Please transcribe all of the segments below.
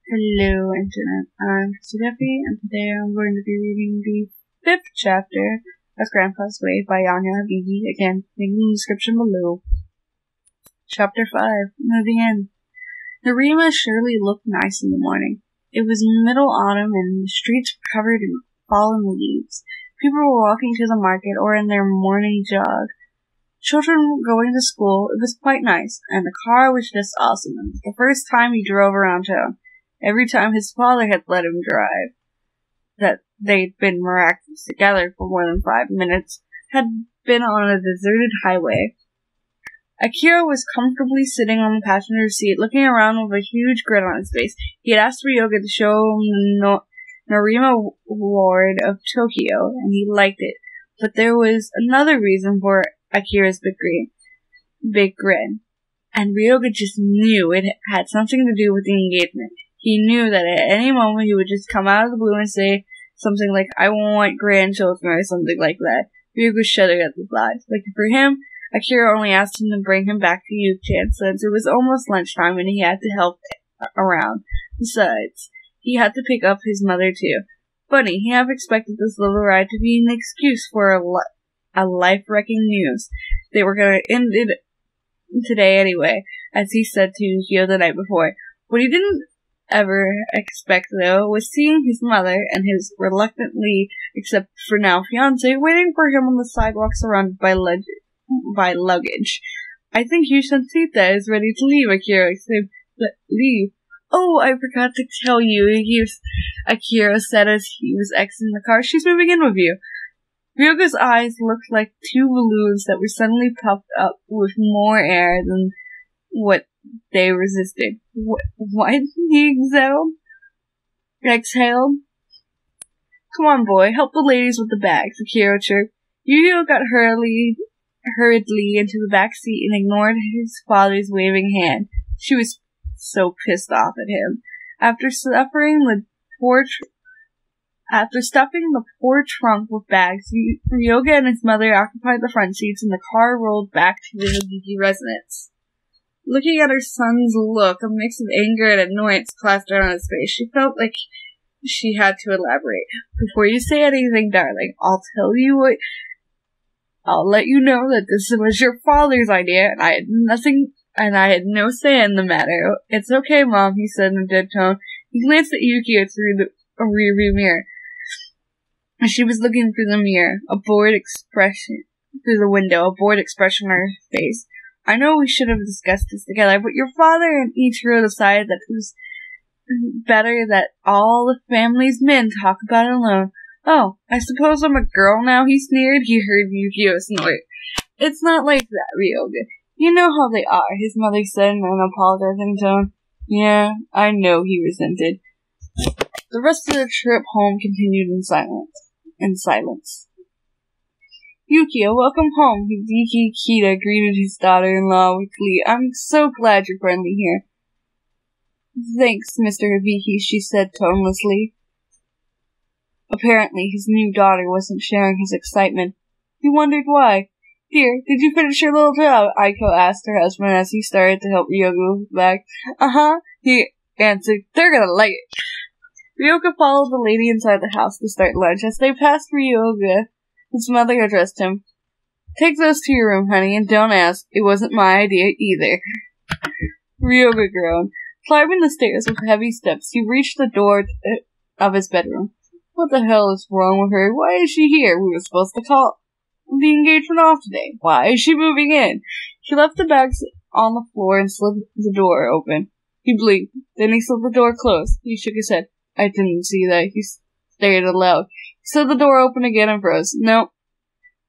Hello, Internet. I'm KrissieDeathy, and today I'm going to be reading the 5th chapter of Granpa's Way by Atlanta-Decatur. Again, link in the description below. Chapter 5, near the end. Narima surely looked nice in the morning. It was middle autumn, and the streets were covered in fallen leaves. People were walking to the market or in their morning jog. Children were going to school. It was quite nice, and the car was just awesome. It was the first time he drove around town. Every time his father had let him drive, that they'd been miraculous together for more than 5 minutes, had been on a deserted highway. Akira was comfortably sitting on the passenger seat, looking around with a huge grin on his face. He had asked Ryoga to show him the Narima ward of Tokyo, and he liked it. But there was another reason for Akira's big grin, and Ryoga just knew it had something to do with the engagement. He knew that at any moment he would just come out of the blue and say something like, "I want grandchildren," or something like that. Ryoga shuddered at the thought. Like for him, Akira only asked him to bring him back to Yucatan since it was almost lunchtime and he had to help around. Besides, he had to pick up his mother too. Funny, he half expected this little ride to be an excuse for a life-wrecking news. They were going to end it today anyway, as he said to Yukio the night before. What he didn't ever expect, though, was seeing his mother and his reluctantly, except for now, fiancé waiting for him on the sidewalk surrounded by luggage. "I think Yushantita is ready to leave," Akira exclaimed. "Leave? Oh, I forgot to tell you," Akira said as he was exiting the car. "She's moving in with you." Ryoga's eyes looked like two balloons that were suddenly puffed up with more air than what they resisted. What? He exhaled. "Come on, boy, help the ladies with the bags," Akira chirped. Yukio got hurriedly into the back seat and ignored his father's waving hand. She was so pissed off at him. After stuffing the poor trunk with bags, Ryoga and his mother occupied the front seats and the car rolled back to the Hagiki residence. Looking at her son's look, a mix of anger and annoyance plastered on his face. She felt like she had to elaborate. "Before you say anything, darling, I'll let you know that this was your father's idea, and I had no say in the matter." "It's okay, Mom," he said in a dead tone. He glanced at Yukio through the rearview mirror. She was looking through the window, a bored expression on her face. "I know we should have discussed this together, but your father and Ichiro decided that it was better that all the family's men talk about it alone." "Oh, I suppose I'm a girl now," he sneered. He heard Yukio snort. "It's not like that, Ryoga. You know how they are," his mother said in an apologizing tone. "Yeah, I know," he resented. The rest of the trip home continued in silence. "Yukio, welcome home," Hibiki Kita greeted his daughter-in-law with glee. "I'm so glad you're finally here." "Thanks, Mr. Hibiki," she said tonelessly. Apparently, his new daughter wasn't sharing his excitement. He wondered why. "Dear, did you finish your little job?" Aiko asked her husband as he started to help Ryoga with the bag. "Uh-huh," he answered. "They're gonna like it." Ryoga followed the lady inside the house to start lunch. As they passed Ryoga, his mother addressed him. "Take those to your room, honey, and don't ask. It wasn't my idea either." Ryoga groaned. Climbing the stairs with heavy steps, he reached the door of his bedroom. What the hell is wrong with her? Why is she here? We were supposed to call the engagement off today. Why is she moving in? He left the bags on the floor and slid the door open. He blinked. Then he slid the door closed. He shook his head. "I didn't see that." He stared aloud. He slid the door open again and froze. No,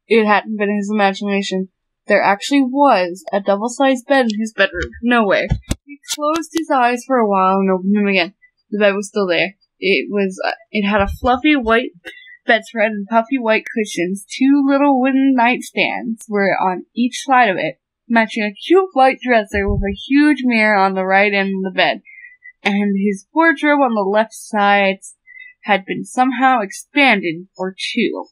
it hadn't been his imagination. There actually was a double-sized bed in his bedroom. No way. He closed his eyes for a while and opened them again. The bed was still there. It had a fluffy white bedspread and puffy white cushions. 2 little wooden nightstands were on each side of it, matching a cute white dresser with a huge mirror on the right end of the bed. And his wardrobe on the left side had been somehow expanded for 2.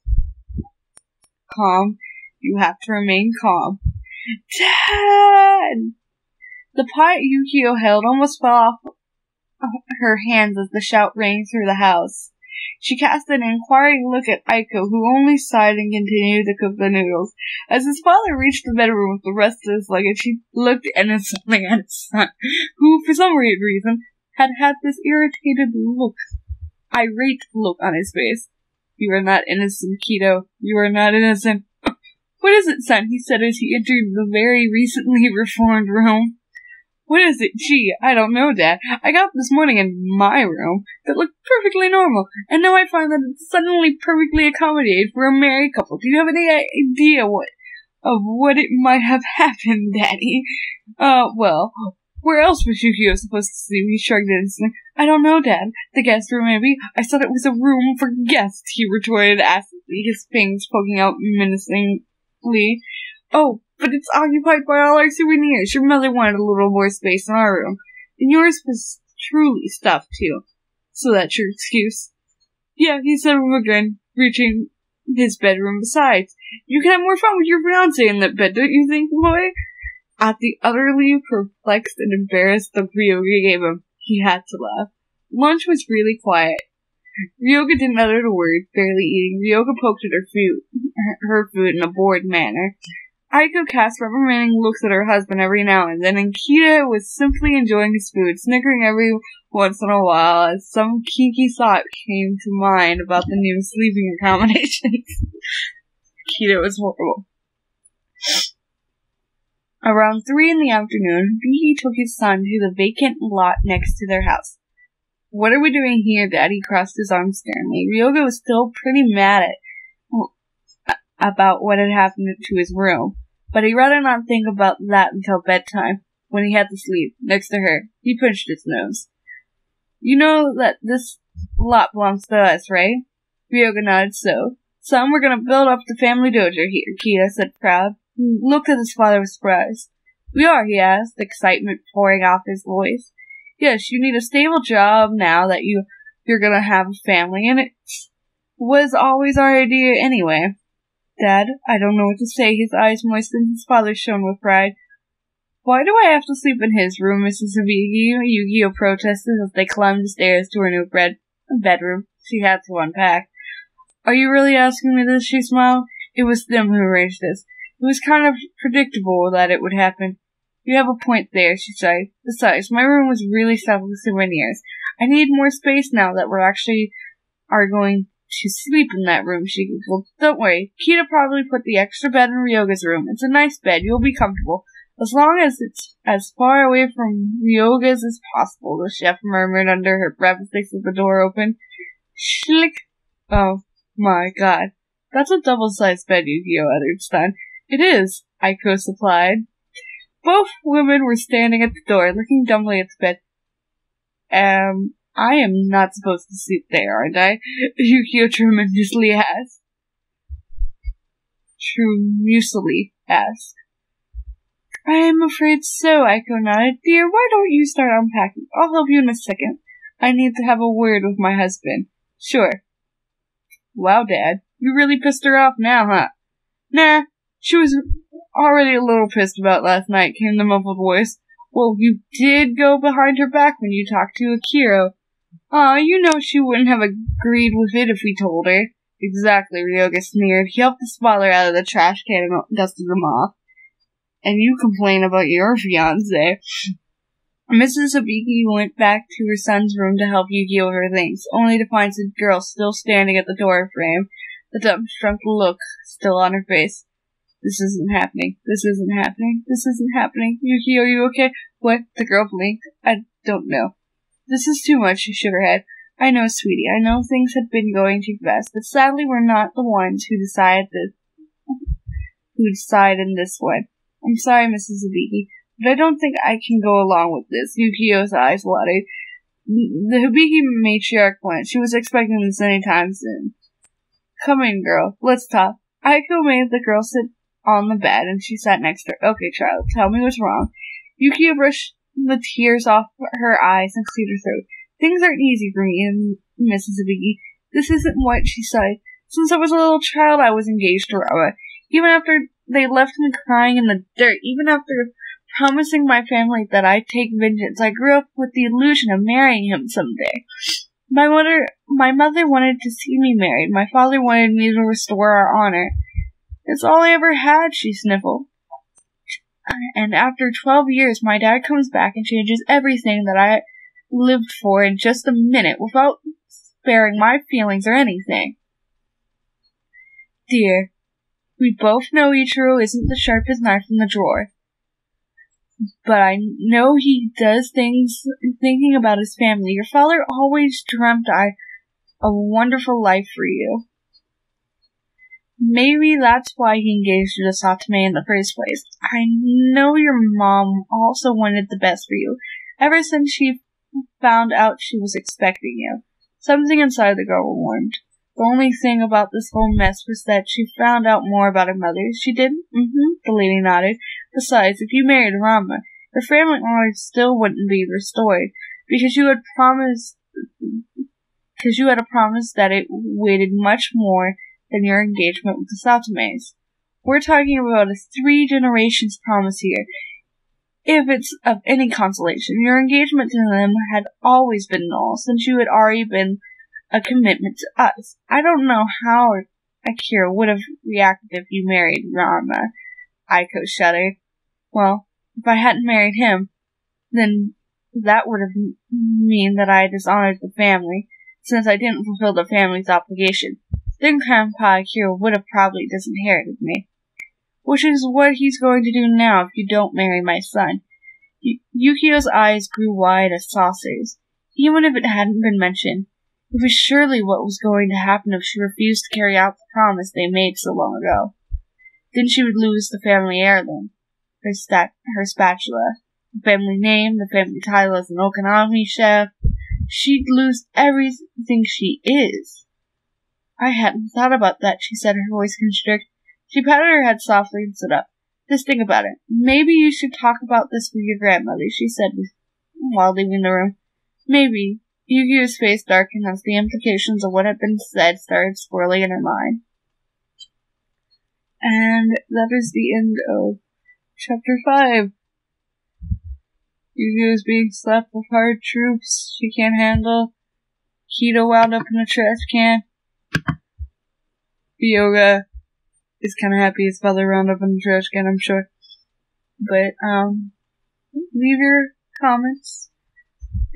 Calm. You have to remain calm. "Dad!" The pot Yukio held almost fell off her hands as the shout rang through the house. She cast an inquiring look at Aiko, who only sighed and continued to cook the noodles. As his father reached the bedroom with the rest of his luggage, he looked innocently at his son, who, for some weird reason, had this irate look on his face. "You are not innocent, Kiddo. You are not innocent." "What is it, son?" he said as he entered the very recently reformed room. "What is it? Gee, I don't know, Dad. I got up this morning in my room that looked perfectly normal, and now I find that it's suddenly perfectly accommodated for a married couple. Do you have any idea what it might have happened, Daddy?" Well, where else was Yukio supposed to sleep?" He shrugged instantly. "I don't know, Dad. The guest room, maybe. I thought it was a room for guests," he retorted acidly, his fangs poking out menacingly. "Oh, but it's occupied by all our souvenirs. Your mother wanted a little more space in our room. And yours was truly stuffed, too. So that's your excuse." "Yeah," he said with a grin, reaching his bedroom besides. "You can have more fun with your fiancé in that bed, don't you think, boy?" At the utterly perplexed and embarrassed look Ryoga gave him, he had to laugh. Lunch was really quiet. Ryoga didn't utter a word, barely eating. Ryoga poked at her food in a bored manner. Aiko cast reprimanding looks at her husband every now and then, and Kita was simply enjoying his food, snickering every once in a while as some kinky thought came to mind about the new sleeping accommodations. Kita was horrible. Around 3 in the afternoon, Biggie took his son to the vacant lot next to their house. "What are we doing here, Dad?" He crossed his arms sternly. Ryoga was still pretty mad about what had happened to his room, but he'd rather not think about that until bedtime, when he had to sleep next to her. He pinched his nose. "You know that this lot belongs to us, right?" Ryoga nodded. "Son, we're gonna build up the family dojo here," Kita said, proud. He looked at his father with surprise. "We are?" he asked, excitement pouring off his voice. "Yes, you need a stable job now that you're gonna have a family, and it was always our idea anyway." "Dad, I don't know what to say." His eyes moistened, his father shone with pride. "Why do I have to sleep in his room, Mrs. Hibiki?" Yukio protested as they climbed the stairs to her new bedroom. She had to unpack. "Are you really asking me this?" she smiled. "It was them who arranged this. It was kind of predictable that it would happen." "You have a point there," she sighed. "Besides, my room was really stuffed with souvenirs. I need more space now that are going to sleep in that room," she giggled. "Don't worry. Kita probably put the extra bed in Ryoga's room. It's a nice bed. You'll be comfortable. As long as it's as far away from Ryoga's as possible," the chef murmured under her breath as they slid the door open. Schlick. "Oh, my God. That's a double-sized bed," Yukio uttered, stunned. "It is," Aiko supplied. Both women were standing at the door, looking dumbly at the bed. I am not supposed to sleep there, aren't I?" Yukio tremulously asked. "I am afraid so," Aiko nodded. "Dear, why don't you start unpacking? I'll help you in a second. I need to have a word with my husband." "Sure." "Wow, Dad, you really pissed her off now, huh?" "Nah, she was already a little pissed about last night," came the muffled voice. "Well, you did go behind her back when you talked to Akiro." "Aw, you know she wouldn't have agreed with it if we told her." "Exactly," Ryoga sneered. He helped his father out of the trash can and dusted them off. "And you complain about your fiancé." Mrs. Hibiki went back to her son's room to help Yukio with her things, only to find the girl still standing at the door frame, the dumbstruck look still on her face. "This isn't happening. This isn't happening. This isn't happening. Yukio, are you okay?" "What?" The girl blinked. "I don't know." "This is too much," she shook her head. "I know, sweetie. I know things have been going too fast, but sadly we're not the ones who decide in this one. I'm sorry, Mrs. Hibiki, but I don't think I can go along with this." Yukio's eyes watered. The Hibiki matriarch went. She was expecting this any time soon. "Come in, girl. Let's talk." Aiko made the girl sit on the bed, and she sat next to her. "Okay, child, tell me what's wrong." Yukio brushed the tears off her eyes and cleared her throat. "Things aren't easy for me, and Mrs. Hibiki. This isn't what," she sighed. "Since I was a little child, I was engaged to Robert. Even after they left me crying in the dirt, even after promising my family that I'd take vengeance. I grew up with the illusion of marrying him someday. My mother wanted to see me married. My father wanted me to restore our honor. It's all I ever had, she sniffled. And after 12 years, my dad comes back and changes everything that I lived for in just a minute without sparing my feelings or anything. Dear, we both know Ichiro isn't the sharpest knife in the drawer. But I know he does things thinking about his family. Your father always dreamt a wonderful life for you. Maybe that's why he engaged you to Satame in the first place. I know your mom also wanted the best for you, ever since she found out she was expecting you. Something inside the girl warmed. The only thing about this whole mess was that she found out more about her mother. She did? The lady nodded. Besides, if you married Rama, your family honor still wouldn't be restored, because you had a promise that it weighted much more than your engagement with the Satames. We're talking about a 3 generations promise here. If it's of any consolation, your engagement to them had always been null, since you had already been a commitment to us. I don't know how Akira would have reacted if you married Rama. Aiko shuddered. Well, if I hadn't married him, then that would have mean that I dishonored the family, since I didn't fulfill the family's obligation. Then Grandpa Akira would have probably disinherited me. Which is what he's going to do now if you don't marry my son. Yukio's eyes grew wide as saucers. Even if it hadn't been mentioned, it was surely what was going to happen if she refused to carry out the promise they made so long ago. Then she would lose the family heirloom, her spatula, the family name, the family title as an Okinawa chef. She'd lose everything she is. I hadn't thought about that, she said, her voice constricted. She patted her head softly and stood up. Just think about it. Maybe you should talk about this with your grandmother, she said while leaving the room. Maybe. Yukio's face darkened as the implications of what had been said started swirling in her mind. And that is the end of Chapter 5. Yukio is being slapped with hard troops she can't handle. Kido wound up in a trash can. Yoga is kind of happy his father wound up in the trash can, I'm sure. But, leave your comments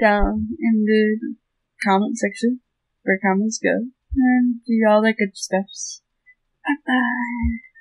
down in the comment section where comments go. And do all that good stuff. Bye-bye.